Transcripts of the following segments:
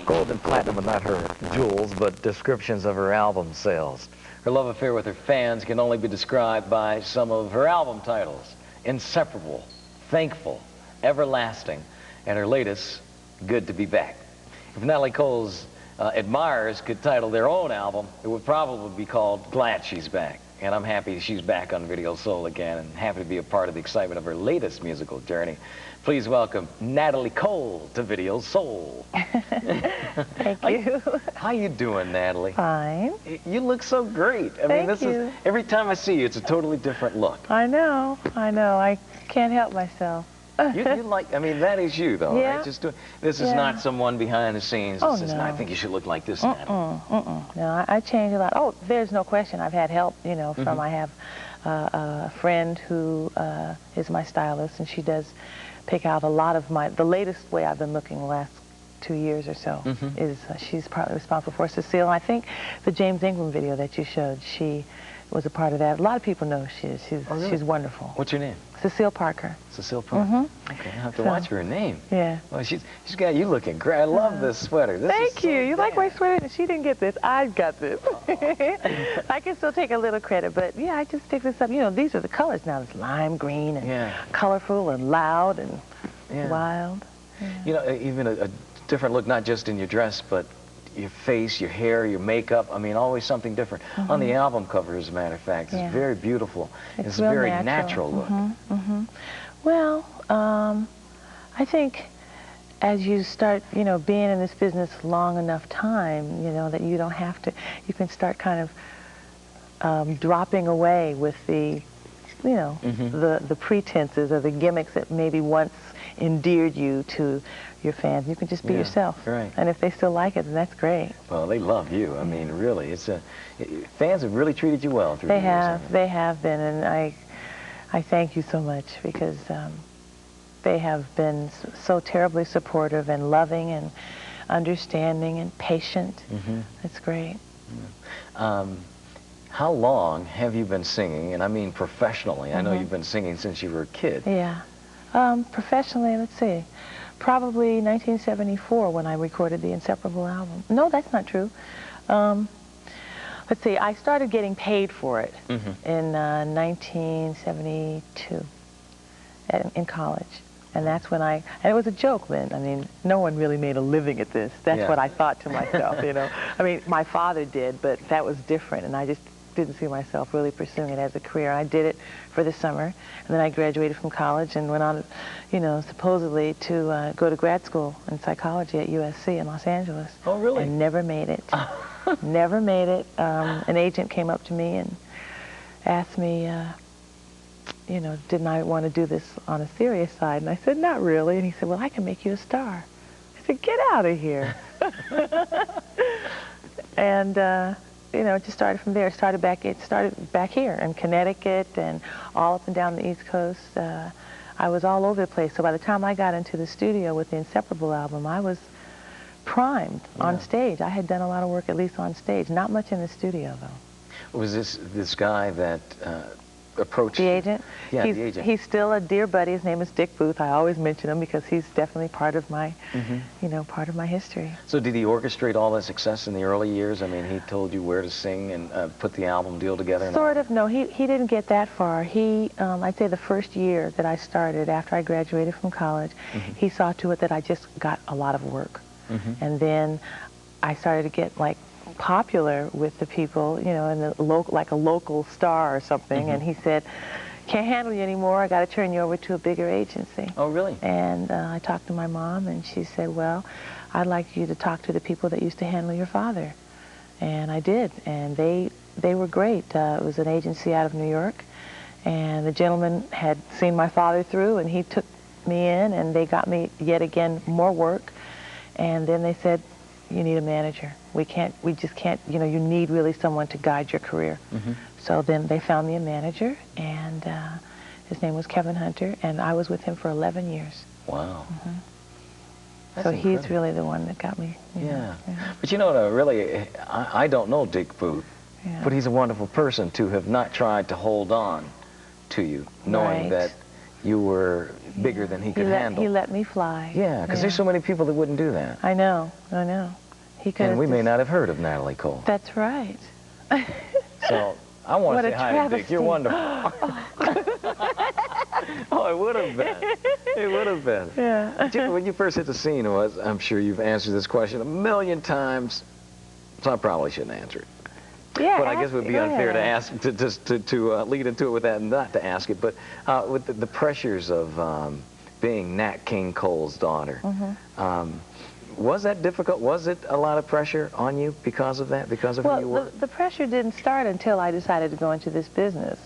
Gold and platinum are not her jewels, but descriptions of her album sales. Her love affair with her fans can only be described by some of her album titles: Inseparable, Thankful, Everlasting, and her latest, Good to Be Back. If Natalie Cole's admirers could title their own album, it would probably be called Glad She's Back. And I'm happy she's back on Video Soul again, and happy to be a part of the excitement of her latest musical journey. Please welcome Natalie Cole to Video Soul. Thank you. How you doing, Natalie? Fine. You look so great. I mean, this is, every time I see you, it's a totally different look. I know. I can't help myself. you like, I mean, that is you, though, yeah. right? Just this is not someone behind the scenes that says, no. no, I think you should look like this, Natalie. No, I changed a lot. Oh, there's no question. I've had help, you know, from, I have a friend who is my stylist, and she does pick out a lot of the latest way I've been looking the last 2 years or so is she's partly responsible for. Cecile, and I think the James Ingram video that you showed, she was a part of that. A lot of people know she is. She's wonderful. What's your name? Cecile Parker. Cecile Parker. Okay, I have to watch for her name. Yeah. Well, she's got you looking great. I love this sweater. Thank you. You like my sweater? She didn't get this. I got this. I can still take a little credit, but yeah, I just picked this up. You know, these are the colors now. It's lime green and colorful and loud and wild. Yeah. You know, even a different look, not just in your dress, but your face, your hair, your makeup. I mean, always something different. On the album cover, as a matter of fact, it's very beautiful. It's a very natural look. Well, I think as you start, you know, being in this business long enough time, you know, that you don't have to, you can start kind of dropping away with the, you know, the pretenses or the gimmicks that maybe once endeared you to your fans. You can just be yourself. Right. And if they still like it, then that's great. Well, they love you. I mean, really, fans have really treated you well through the years. They have been, and I thank you so much, because they have been so terribly supportive and loving and understanding and patient. It's great. How long have you been singing? And I mean professionally. I know you've been singing since you were a kid. Yeah. Professionally, let's see, probably 1974 when I recorded the Inseparable album. No, that's not true. Let's see, I started getting paid for it in 1972 in college. And that's when and it was a joke then. I mean, no one really made a living at this. That's what I thought to myself, you know. I mean, my father did, but that was different, and I just didn't see myself really pursuing it as a career. I did it for the summer, and then I graduated from college and went on, you know, supposedly to go to grad school in psychology at USC in Los Angeles. Oh, really? And never made it. Never made it. An agent came up to me and asked me, you know, didn't I want to do this on a serious side? And I said, not really. And he said, well, I can make you a star. I said, get out of here. And you know, it just started from there. It started back here in Connecticut and all up and down the East Coast. I was all over the place. So by the time I got into the studio with the Inseparable album, I was primed on stage. I had done a lot of work, at least on stage. Not much in the studio, though. Was this guy that approached the agent? Yeah, the agent. He's still a dear buddy. His name is Dick Booth. I always mention him because he's definitely part of my, you know, part of my history. So did he orchestrate all that success in the early years? I mean, he told you where to sing and put the album deal together? Sort of. No, he didn't get that far. He, I'd say the first year that I started, after I graduated from college, he saw to it that I just got a lot of work. And then I started to get, like, popular with the people, you know, in the like a local star or something, and he said, can't handle you anymore, I got to turn you over to a bigger agency. Oh, really? And I talked to my mom, and she said, well, I'd like you to talk to the people that used to handle your father. And I did, and they were great. It was an agency out of New York, and the gentleman had seen my father through, and he took me in, and they got me yet again more work. And then they said, you need a manager. We just can't, you know, you need really someone to guide your career. So then they found me a manager, and his name was Kevin Hunter, and I was with him for 11 years. Wow. So he's really the one that got me. You know. But you know, really, I don't know Dick Booth, but he's a wonderful person to have not tried to hold on to you, knowing that you were bigger than he could handle. He let me fly. Yeah, because there's so many people that wouldn't do that. I know. He could. And we may not have heard of Natalie Cole. That's right. So I want to say hi to Dick. You're wonderful. Oh, it would have been. It would have been. Yeah. When you first hit the scene, I'm sure you've answered this question a million times, so I probably shouldn't answer it. Yeah, but I guess it would be unfair to ask to lead into it with that and not to ask it. But with the pressures of being Nat King Cole's daughter, was that difficult? Was it a lot of pressure on you because of that? Because of who you were? Well, the pressure didn't start until I decided to go into this business.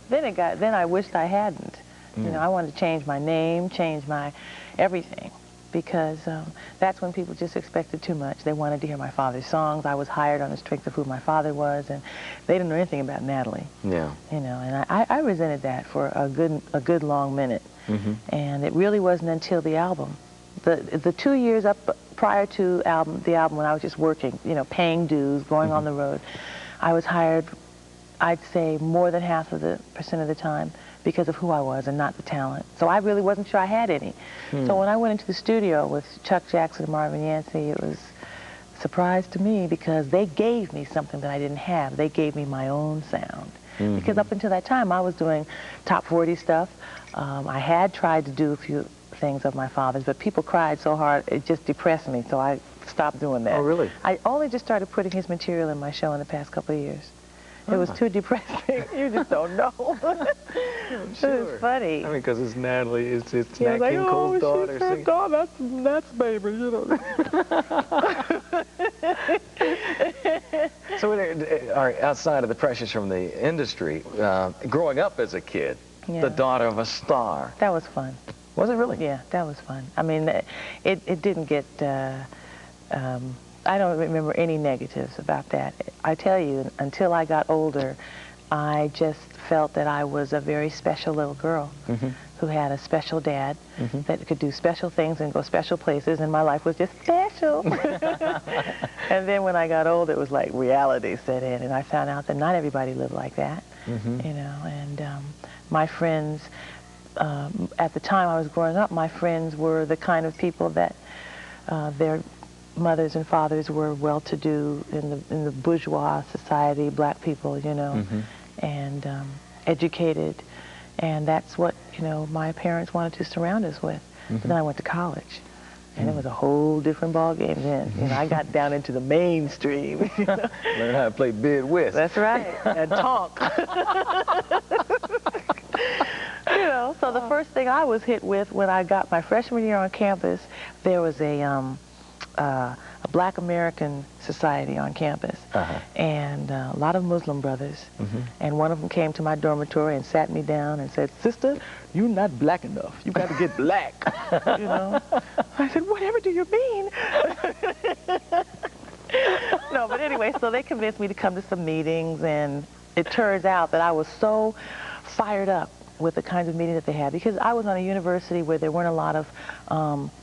Then I wished I hadn't. You know, I wanted to change my name, change my everything, because that's when people just expected too much. They wanted to hear my father's songs. I was hired on the strength of who my father was, and they didn't know anything about Natalie. Yeah. You know, and I resented that for a good long minute. And it really wasn't until the album. The 2 years up prior to the album when I was just working, you know, paying dues, going on the road, I was hired, I'd say, more than half of the percent of the time because of who I was and not the talent. So I really wasn't sure I had any. So when I went into the studio with Chuck Jackson and Marvin Yancey, it was a surprise to me because they gave me something that I didn't have. They gave me my own sound. Because up until that time, I was doing top 40 stuff. I had tried to do a few things of my father's, but people cried so hard, it just depressed me, so I stopped doing that. Oh, really? I only just started putting his material in my show in the past couple of years. It was too depressing. You just don't know. I'm sure. It was funny. I mean, because it's Natalie, it's Yeah, Nat King Cole's daughter. She's her daughter, that's baby, you know. So, all right, outside of the pressures from the industry, growing up as a kid, the daughter of a star. That was fun. Was it really? Yeah, that was fun. I mean, it didn't get, I don't remember any negatives about that. I tell you, until I got older, I just felt that I was a very special little girl who had a special dad that could do special things and go special places, and my life was just special. And then when I got old, it was like reality set in, and I found out that not everybody lived like that, you know, and my friends, at the time I was growing up, my friends were the kind of people that their mothers and fathers were well-to-do in the bourgeois society, black people, you know, and educated, and that's what, you know, my parents wanted to surround us with. But then I went to college, and it was a whole different ball game then. You know, I got down into the mainstream. You know? Learn how to play bid whist. That's right, and talk. You know, so the first thing I was hit with when I got my freshman year on campus, there was a Black American society on campus, and a lot of Muslim brothers, and one of them came to my dormitory and sat me down and said, "Sister, you're not black enough. You got to get black." You know, I said, "Whatever do you mean?" No, but anyway, so they convinced me to come to some meetings, and it turns out that I was so fired up with the kinds of meetings that they had, because I was on a university where there weren't a lot of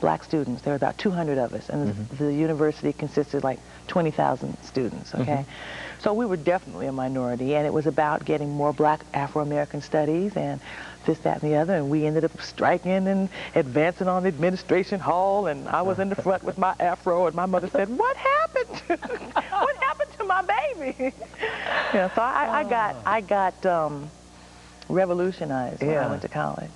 black students. There were about 200 of us, and the university consisted like 20,000 students, okay? So we were definitely a minority, and it was about getting more black Afro-American studies and this, that, and the other, and we ended up striking and advancing on the administration hall, and I was in the front with my afro, and my mother said, "What happened? What happened to my baby?" Yeah, so I got revolutionized when I went to college.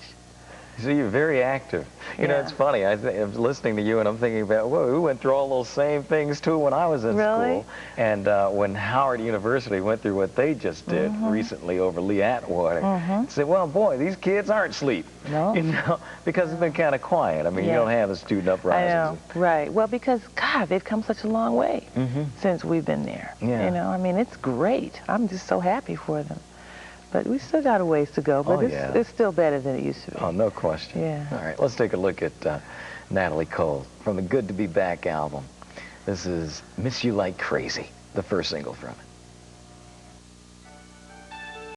So you're very active. You know, it's funny. I'm listening to you, and I'm thinking about, whoa, we went through all those same things, too, when I was in school. And when Howard University went through what they just did recently over Lee Atwater, said, well, boy, these kids aren't asleep. No. You know, because it's been kind of quiet. I mean, you don't have the student uprisings. I know, right. Well, because, God, they've come such a long way since we've been there. You know, I mean, it's great. I'm just so happy for them. But we still got a ways to go, but it's still better than it used to be. Oh, no question. Yeah. All right, let's take a look at Natalie Cole from the Good to Be Back album. This is Miss You Like Crazy, the first single from it.